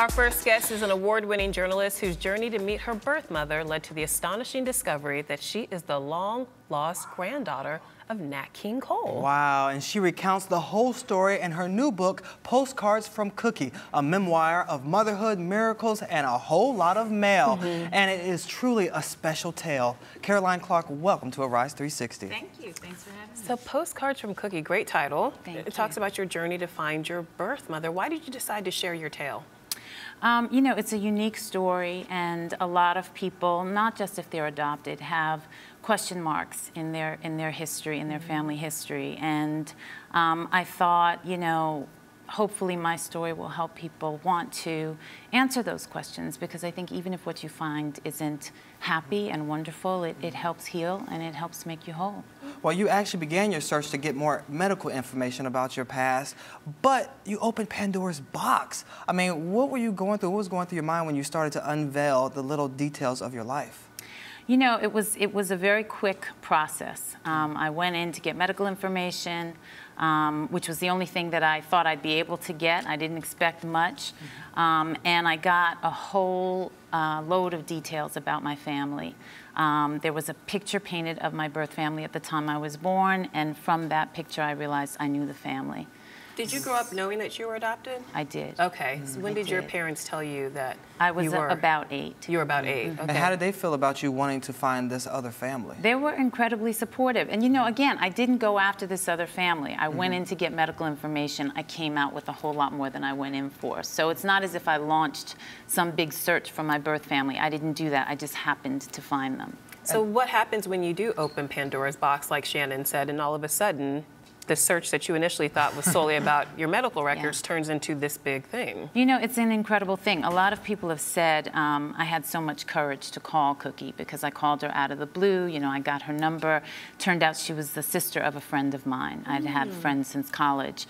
Our first guest is an award-winning journalist whose journey to meet her birth mother led to the astonishing discovery that she is the long-lost granddaughter of Nat King Cole. Wow, and she recounts the whole story in her new book, Postcards from Cookie, a memoir of motherhood, miracles, and a whole lot of mail. And it is truly a special tale. Caroline Clarke, welcome to Arise 360. Thank you. Thanks for having me. So Postcards from Cookie, great title. Thank you. It talks about your journey to find your birth mother. Why did you decide to share your tale? You know, it's a unique story, and a lot of people, not just if they're adopted, have question marks in their history, in their family history. And I thought, you know, hopefully my story will help people want to answer those questions, because I think even if what you find isn't happy and wonderful, it helps heal and it helps make you whole. Well, you actually began your search to get more medical information about your past, but you opened Pandora's box. I mean, what were you going through? What was going through your mind when you started to unveil the little details of your life? You know, it was a very quick process. I went in to get medical information, which was the only thing that I thought I'd be able to get. I didn't expect much. And I got a whole load of details about my family. There was a picture painted of my birth family at the time I was born, and from that picture I realized I knew the family. Did you grow up knowing that you were adopted? I did. Okay. So when did your parents tell you that I was you were about 8. You were about 8. Okay. And how did they feel about you wanting to find this other family? They were incredibly supportive. And you know, again, I didn't go after this other family. I went in to get medical information. I came out with a whole lot more than I went in for. So it's not as if I launched some big search for my birth family. I didn't do that. I just happened to find them. So what happens when you do open Pandora's box, like Shannon said, and all of a sudden the search that you initially thought was solely about your medical records turns into this big thing? You know, it's an incredible thing. A lot of people have said I had so much courage to call Cookie because I called her out of the blue. You know, I got her number. Turned out she was the sister of a friend of mine. I'd had friends since college.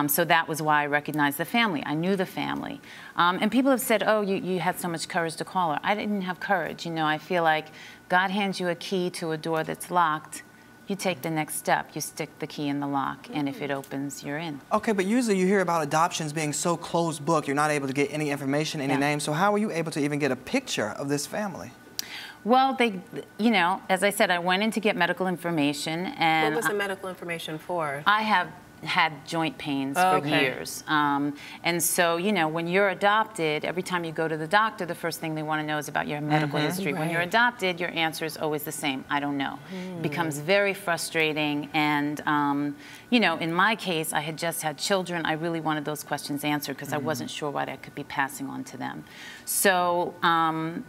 So that was why I recognized the family. I knew the family. And people have said, oh, you had so much courage to call her. I didn't have courage. You know, I feel like God hands you a key to a door that's locked. You take the next step. You stick the key in the lock, and if it opens, you're in. Okay, but usually you hear about adoptions being so closed book, you're not able to get any information, any names. So how were you able to even get a picture of this family? Well, you know, as I said, I went in to get medical information, and what was the medical information for? I have had joint pains for years. And so, you know, when you're adopted, every time you go to the doctor, the first thing they want to know is about your medical history. When you're adopted, your answer is always the same: I don't know. It becomes very frustrating. And, you know, in my case, I had just had children. I really wanted those questions answered because I wasn't sure what I could be passing on to them. So,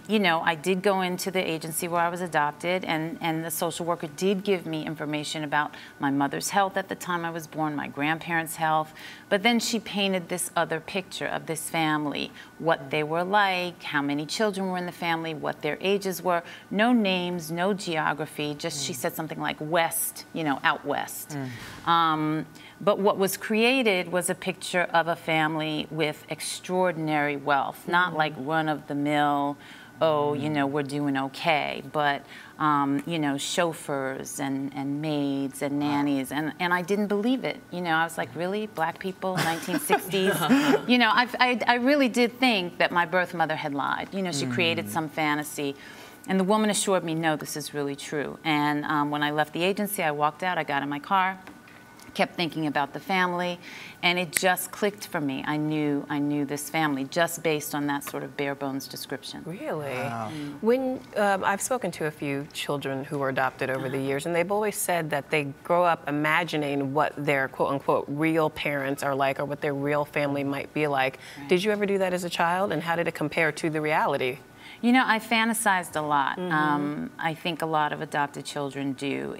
you know, I did go into the agency where I was adopted, and the social worker did give me information about my mother's health at the time I was born, my grandparents' health, but then she painted this other picture of this family, what they were like, how many children were in the family, what their ages were, no names, no geography, just she said something like west, you know, out west. But what was created was a picture of a family with extraordinary wealth, not like run-of-the-mill, oh, you know, we're doing okay, but, you know, chauffeurs and maids and nannies, and I didn't believe it. You know, I was like, really? Black people, 1960s? You know, I really did think that my birth mother had lied. You know, she created some fantasy. And the woman assured me, no, this is really true. And when I left the agency, I walked out, I got in my car, kept thinking about the family, and it just clicked for me. I knew this family just based on that sort of bare bones description. Really? Wow. When I've spoken to a few children who were adopted over the years, and they've always said that they grow up imagining what their quote unquote real parents are like, or what their real family might be like. Did you ever do that as a child, and how did it compare to the reality? You know, I fantasized a lot. I think a lot of adopted children do.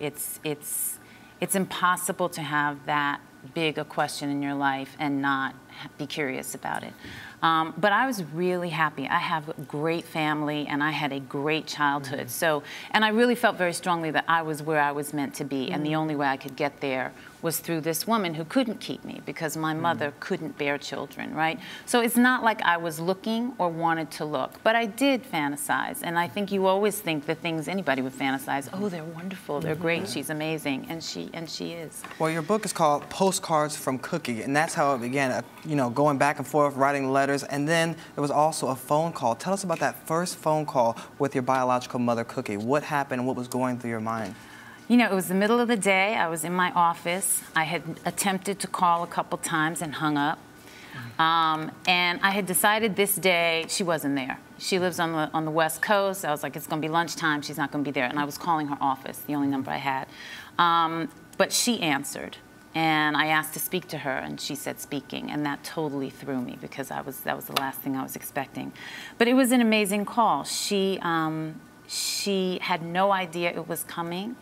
It's impossible to have that big a question in your life and not be curious about it. But I was really happy. I have a great family, and I had a great childhood. And I really felt very strongly that I was where I was meant to be, and the only way I could get there was through this woman who couldn't keep me because my mother couldn't bear children, right? So it's not like I was looking or wanted to look, but I did fantasize. And I think you always think the things anybody would fantasize, oh, they're wonderful, they're great, she's amazing, and she is. Well, your book is called Postcards from Cookie, and that's how it began, you know, going back and forth, writing letters, and then there was also a phone call. Tell us about that first phone call with your biological mother, Cookie. What happened and what was going through your mind? You know, it was the middle of the day. I was in my office. I had attempted to call a couple times and hung up. And I had decided this day she wasn't there. She lives on the West Coast. I was like, it's going to be lunchtime. She's not going to be there. And I was calling her office, the only number I had. But she answered. And I asked to speak to her, and she said speaking, and that totally threw me because that was the last thing I was expecting. But it was an amazing call. She had no idea it was coming,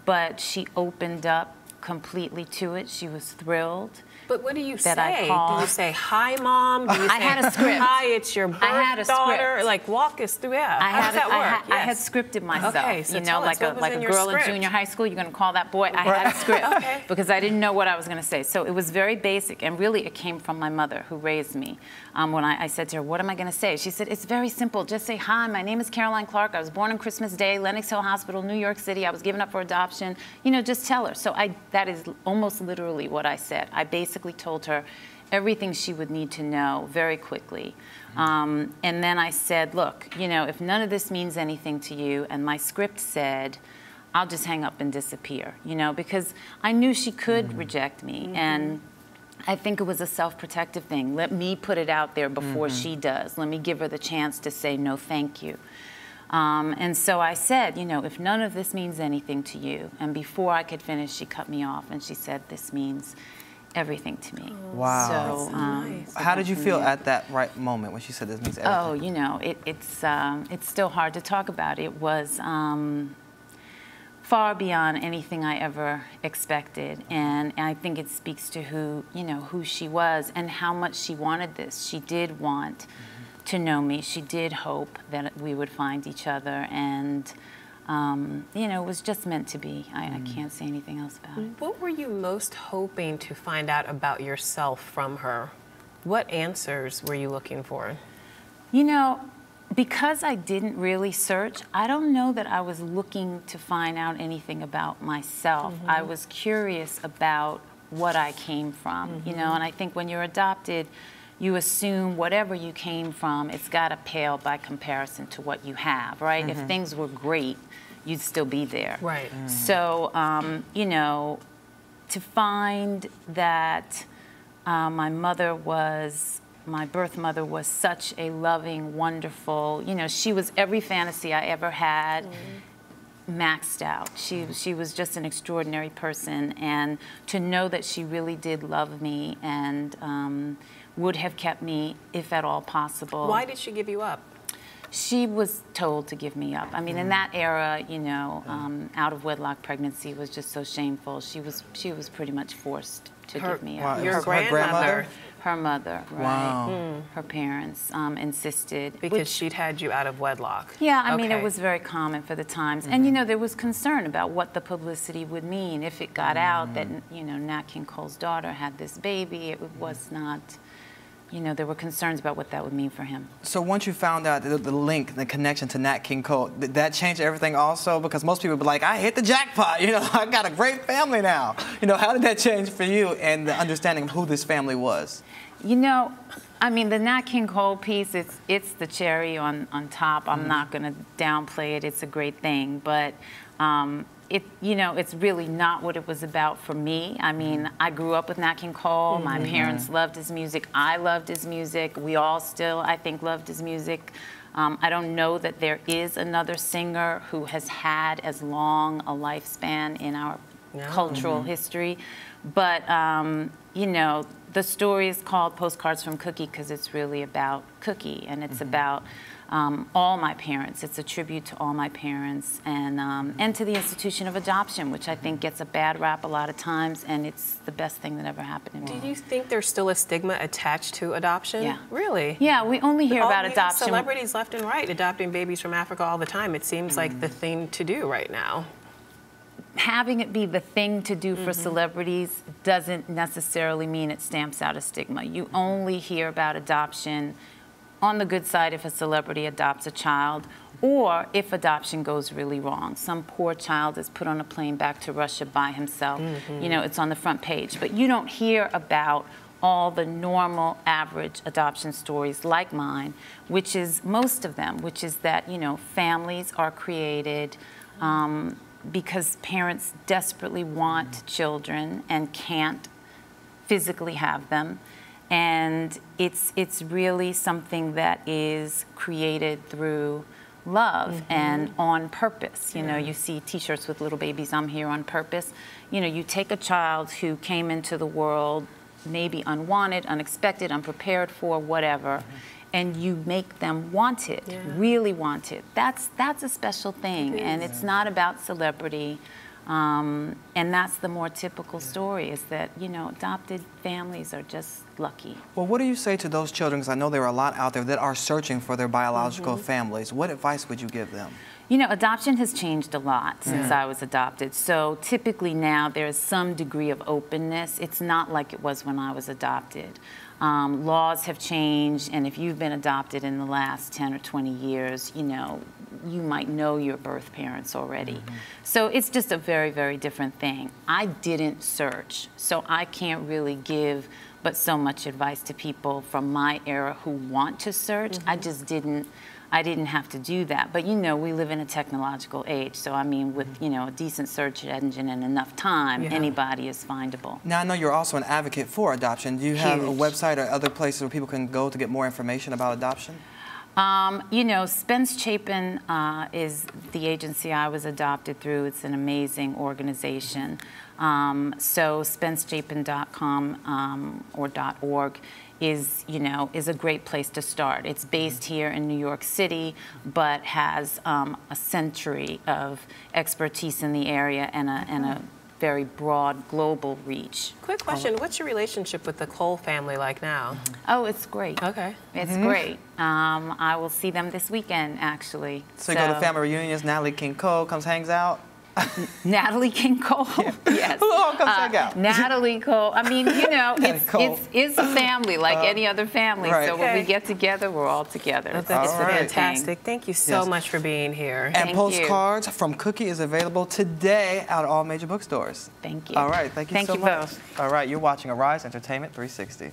but she opened up completely to it. She was thrilled. But what do you that say? I called. Do you say, hi, Mom? Do you say, I had a script. Hi, it's your birth I had a daughter? script. Like, walk us through that. How does that work? I had scripted myself. Okay, so you know, like a girl in junior high school, you're going to call that boy. I had a script because I didn't know what I was going to say. So it was very basic, and really it came from my mother who raised me. When I said to her, what am I going to say? She said, it's very simple. Just say, hi, my name is Caroline Clarke. I was born on Christmas Day, Lenox Hill Hospital, New York City. I was given up for adoption. You know, just tell her. So that is almost literally what I said. I basically told her everything she would need to know very quickly. And then I said, look, you know, if none of this means anything to you, and my script said, I'll just hang up and disappear, you know, because I knew she could reject me. And I think it was a self-protective thing. Let me put it out there before she does. Let me give her the chance to say no, thank you. And so I said, you know, if none of this means anything to you, and before I could finish, she cut me off and she said, this means everything to me. Wow. So, nice. How did you feel at that right moment when she said this means everything? Oh, you know, it's still hard to talk about. It was far beyond anything I ever expected, and I think it speaks to who she was and how much she wanted this. She did want to know me. She did hope that we would find each other, and you know, it was just meant to be. I can't say anything else about it. What were you most hoping to find out about yourself from her? What answers were you looking for? You know, because I didn't really search, I don't know that I was looking to find out anything about myself. I was curious about what I came from, you know, and I think when you're adopted, you assume whatever you came from, it's got to pale by comparison to what you have, right? If things were great, you'd still be there. Right. So, you know, to find that my birth mother was such a loving, wonderful, you know, she was every fantasy I ever had maxed out. She was just an extraordinary person, and to know that she really did love me and would have kept me if at all possible. Why did she give you up? She was told to give me up. I mean, in that era, you know, out of wedlock pregnancy was just so shameful. She was pretty much forced to give me up. Your grandmother? Her mother, right. Wow. Her parents insisted. Because she'd had you out of wedlock. Yeah, I mean, it was very common for the times. And, you know, there was concern about what the publicity would mean if it got out that, you know, Nat King Cole's daughter had this baby. It was not, you know, there were concerns about what that would mean for him. So once you found out the link, the connection to Nat King Cole, did that change everything also? Because most people would be like, I hit the jackpot, you know, I got a great family now. You know, how did that change for you and the understanding of who this family was? You know, I mean, the Nat King Cole piece, it's the cherry on top. I'm not going to downplay it. It's a great thing. But, you know, it's really not what it was about for me. I mean, I grew up with Nat King Cole. My parents loved his music. I loved his music. We all still, I think, loved his music. I don't know that there is another singer who has had as long a lifespan in our cultural history. But, you know, the story is called Postcards from Cookie because it's really about Cookie, and it's about all my parents. It's a tribute to all my parents and to the institution of adoption, which I think gets a bad rap a lot of times, and it's the best thing that ever happened to me. Do you think there's still a stigma attached to adoption? Yeah. Really? Yeah, we only hear about adoption. Celebrities left and right adopting babies from Africa all the time. It seems like the thing to do right now. having it be the thing to do for celebrities doesn't necessarily mean it stamps out a stigma. You only hear about adoption on the good side if a celebrity adopts a child, or if adoption goes really wrong. Some poor child is put on a plane back to Russia by himself. You know, it's on the front page. But you don't hear about all the normal, average adoption stories like mine, which is most of them, which is that, you know, families are created because parents desperately want children and can't physically have them. And it's really something that is created through love and on purpose. You know, you see T-shirts with little babies, I'm here on purpose. You know, you take a child who came into the world maybe unwanted, unexpected, unprepared for, whatever, and you make them want it, really want it. That's a special thing, and it's not about celebrity. And that's the more typical story, is that, you know, adopted families are just lucky. Well, what do you say to those children, because I know there are a lot out there that are searching for their biological families. What advice would you give them? You know, adoption has changed a lot since I was adopted. So typically now there's some degree of openness. It's not like it was when I was adopted. Laws have changed, and if you've been adopted in the last 10 or 20 years, you know, you might know your birth parents already. So it's just a very, very different thing. I didn't search, so I can't really give but so much advice to people from my era who want to search. I just didn't. I didn't have to do that. But, you know, we live in a technological age. So, I mean, with, you know, a decent search engine and enough time, anybody is findable. Now, I know you're also an advocate for adoption. Do you have a website or other places where people can go to get more information about adoption? You know, Spence Chapin is the agency I was adopted through. It's an amazing organization. So SpenceChapin.com or .org is, you know, is a great place to start. It's based here in New York City, but has a century of expertise in the area and a very broad global reach. Quick question, what's your relationship with the Cole family like now? Oh, it's great. Okay. It's great. I will see them this weekend, actually. So you go to family reunions, Natalie King Cole comes, hangs out? Natalie King Cole, yes. Who all comes hang out? Natalie Cole. I mean, you know, it's a family like any other family. So when we get together, we're all together. That's fantastic. Thank you so much for being here. And Postcards from Cookie is available today out of all major bookstores. Thank you. All right, thank you so much. Thank you both. All right, you're watching Arise Entertainment 360.